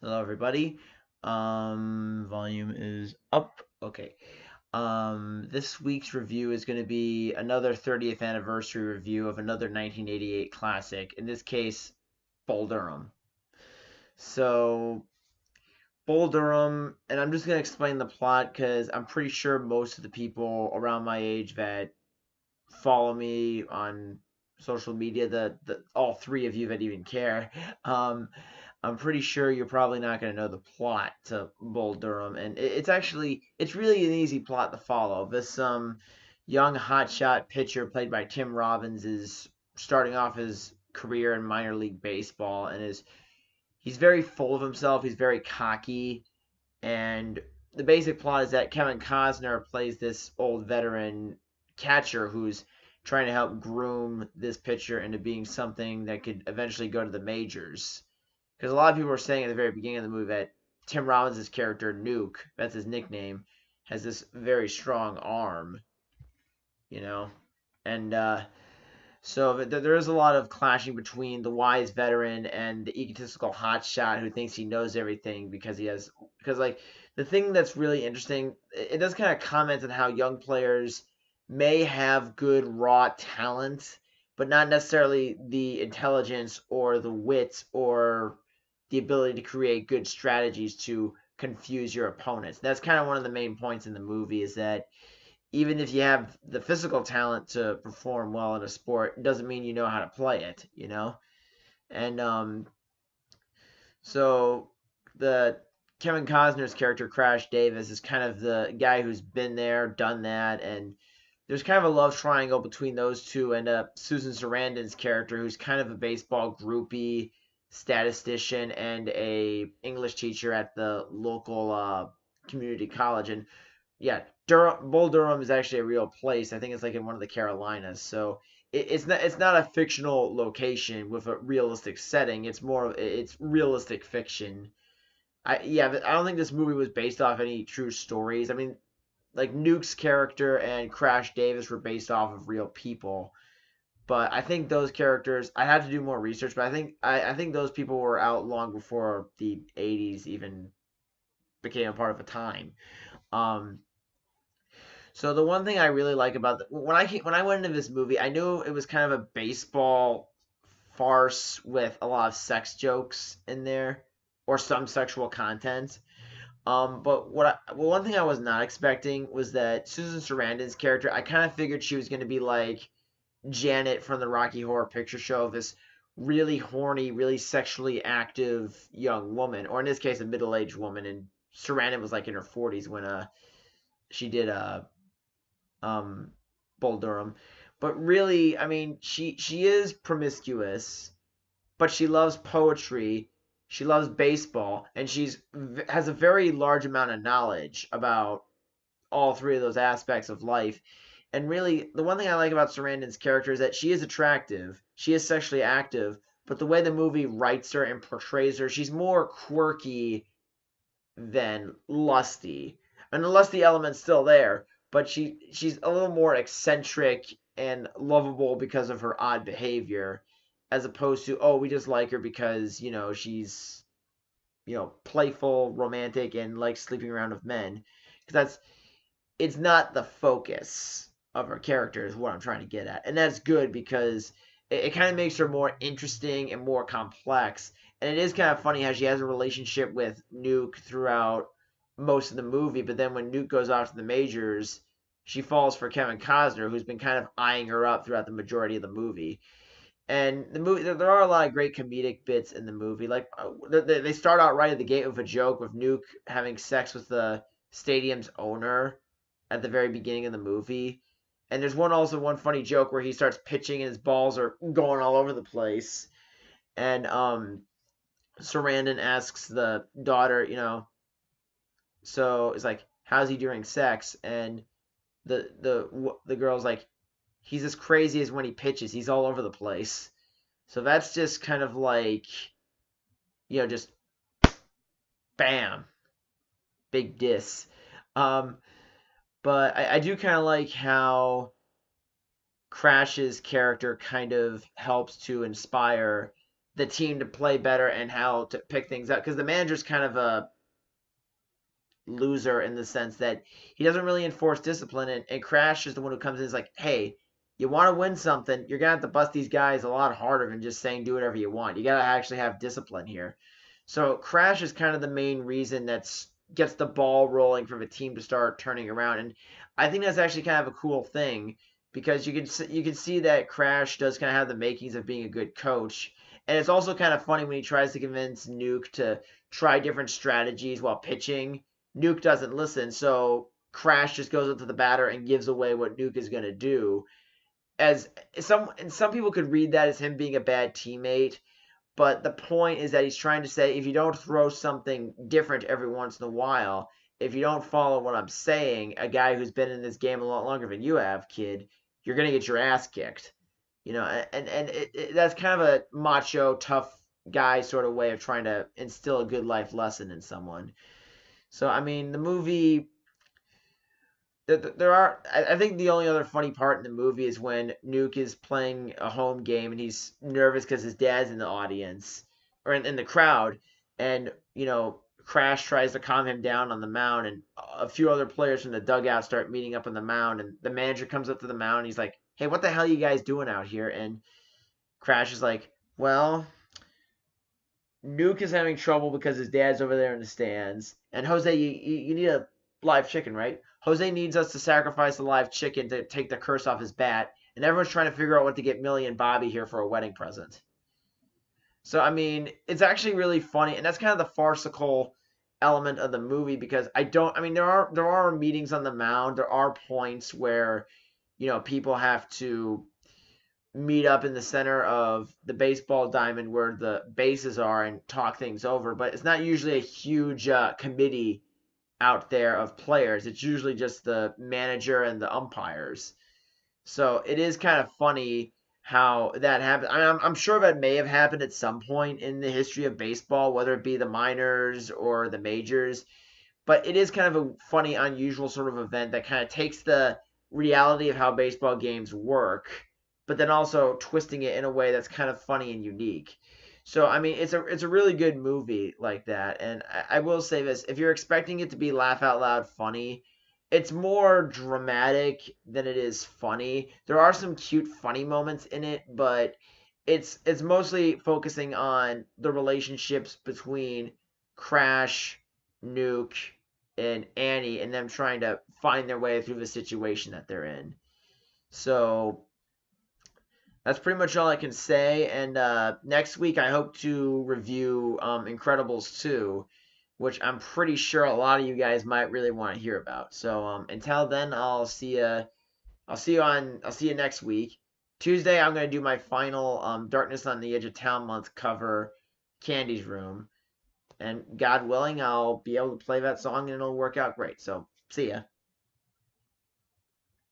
Hello, everybody. Volume is up. Okay. This week's review is going to be another 30th anniversary review of another 1988 classic. In this case, Bull Durham. So, Bull Durham, and I'm just going to explain the plot because I'm pretty sure most of the people around my age that follow me on social media, the all three of you that even care, um, I'm pretty sure you're probably not going to know the plot to Bull Durham, and it's really an easy plot to follow. This young hotshot pitcher played by Tim Robbins is starting off his career in minor league baseball, and is he's very full of himself. He's very cocky, and the basic plot is that Kevin Costner plays this old veteran catcher who's trying to help groom this pitcher into being something that could eventually go to the majors. Because a lot of people were saying at the very beginning of the movie that Tim Robbins' character, Nuke, that's his nickname, has this very strong arm, you know? And so there is a lot of clashing between the wise veteran and the egotistical hotshot who thinks he knows everything because like the thing that's really interesting, it does kind of comment on how young players may have good raw talent, but not necessarily the intelligence or the wit or the ability to create good strategies to confuse your opponents. That's kind of one of the main points in the movie is that even if you have the physical talent to perform well in a sport, it doesn't mean you know how to play it, you know? And so the Kevin Costner's character, Crash Davis, is kind of the guy who's been there, done that, and there's kind of a love triangle between those two and Susan Sarandon's character, who's kind of a baseball groupie, statistician, and a English teacher at the local community college. And yeah, Bull Durham is actually a real place. I think it's like in one of the Carolinas. So it's not a fictional location with a realistic setting. It's realistic fiction. I don't think this movie was based off any true stories. I mean, like Nuke's character and Crash Davis were based off of real people. But I think those characters, I had to do more research, but I think those people were out long before the 80s even became a part of a time. Um, So the one thing I really like about when I went into this movie, I knew it was kind of a baseball farce with a lot of sex jokes in there or some sexual content. But one thing I was not expecting was that Susan Sarandon's character, I kind of figured she was going to be like Janet from the Rocky Horror Picture Show, this really horny, really sexually active young woman, or in this case, a middle-aged woman. And Sarandon was like in her 40s when she did um, Bull Durham. But really, I mean, she is promiscuous, but she loves poetry, she loves baseball, and has a very large amount of knowledge about all three of those aspects of life. And really, the one thing I like about Sarandon's character is that she is attractive, she is sexually active, but the way the movie writes her and portrays her, she's more quirky than lusty. And the lusty element's still there, but she's a little more eccentric and lovable because of her odd behavior, as opposed to, oh, we just like her because, she's, playful, romantic, and likes sleeping around with men. Because it's not the focus of her character is what I'm trying to get at. And that's good because it kind of makes her more interesting and more complex. And it is kind of funny how she has a relationship with Nuke throughout most of the movie, but then when Nuke goes off to the majors, she falls for Kevin Costner, who's been kind of eyeing her up throughout the majority of the movie. And the movie, there are a lot of great comedic bits in the movie. Like they start out right at the gate with a joke with Nuke having sex with the stadium's owner at the very beginning of the movie. And there's one funny joke where he starts pitching and his balls are going all over the place. And Sarandon asks the daughter, so it's like, how's he during sex? And the girl's like, he's as crazy as when he pitches. He's all over the place. So that's just kind of like, just bam, big diss. Um, but I do kind of like how Crash's character kind of helps to inspire the team to play better and how to pick things up because the manager's kind of a loser in the sense that he doesn't really enforce discipline. And Crash is the one who comes in and is like, hey, you want to win something, you're going to have to bust these guys a lot harder than just saying do whatever you want. You got to actually have discipline here. So Crash is kind of the main reason that's gets the ball rolling for the team to start turning around. And I think that's actually kind of a cool thing because you can see that Crash does kind of have the makings of being a good coach. And it's also kind of funny when he tries to convince Nuke to try different strategies while pitching. Nuke doesn't listen, so Crash just goes up to the batter and gives away what Nuke is going to do. As some people could read that as him being a bad teammate, but the point is that he's trying to say if you don't throw something different every once in a while, if you don't follow what I'm saying, a guy who's been in this game a lot longer than you have, kid, you're going to get your ass kicked. That's kind of a macho, tough guy sort of way of trying to instill a good life lesson in someone. So I mean, the movie there are I think the only other funny part in the movie is when Nuke is playing a home game and he's nervous because his dad's in the audience or in the crowd, and Crash tries to calm him down on the mound, and a few other players from the dugout start meeting up on the mound, and the manager comes up to the mound and he's like, hey, what the hell are you guys doing out here? And Crash is like, well, Nuke is having trouble because his dad's over there in the stands. And Jose, you need a live chicken, right? Jose needs us to sacrifice a live chicken to take the curse off his bat. And everyone's trying to figure out what to get Millie and Bobby here for a wedding present. So, I mean, it's actually really funny. And that's kind of the farcical element of the movie because there are meetings on the mound. There are points where, people have to meet up in the center of the baseball diamond where the bases are and talk things over. But it's not usually a huge committee out there of players. It's usually just the manager and the umpires. So it is kind of funny how that happened. I'm sure that may have happened at some point in the history of baseball, whether it be the minors or the majors. But it is kind of a funny, unusual sort of event that kind of takes the reality of how baseball games work, but then also twisting it in a way that's kind of funny and unique. So I mean, it's a really good movie like that. And I will say this: if you're expecting it to be laugh out loud funny, it's more dramatic than it is funny. There are some cute funny moments in it, but it's mostly focusing on the relationships between Crash, Nuke, and Annie, and them trying to find their way through the situation that they're in. So that's pretty much all I can say. And next week, I hope to review Incredibles 2, which I'm pretty sure a lot of you guys might really want to hear about. So until then, I'll see you next week. Tuesday, I'm gonna do my final Darkness on the Edge of Town month cover, Candy's Room, and God willing, I'll be able to play that song and it'll work out great. So see ya.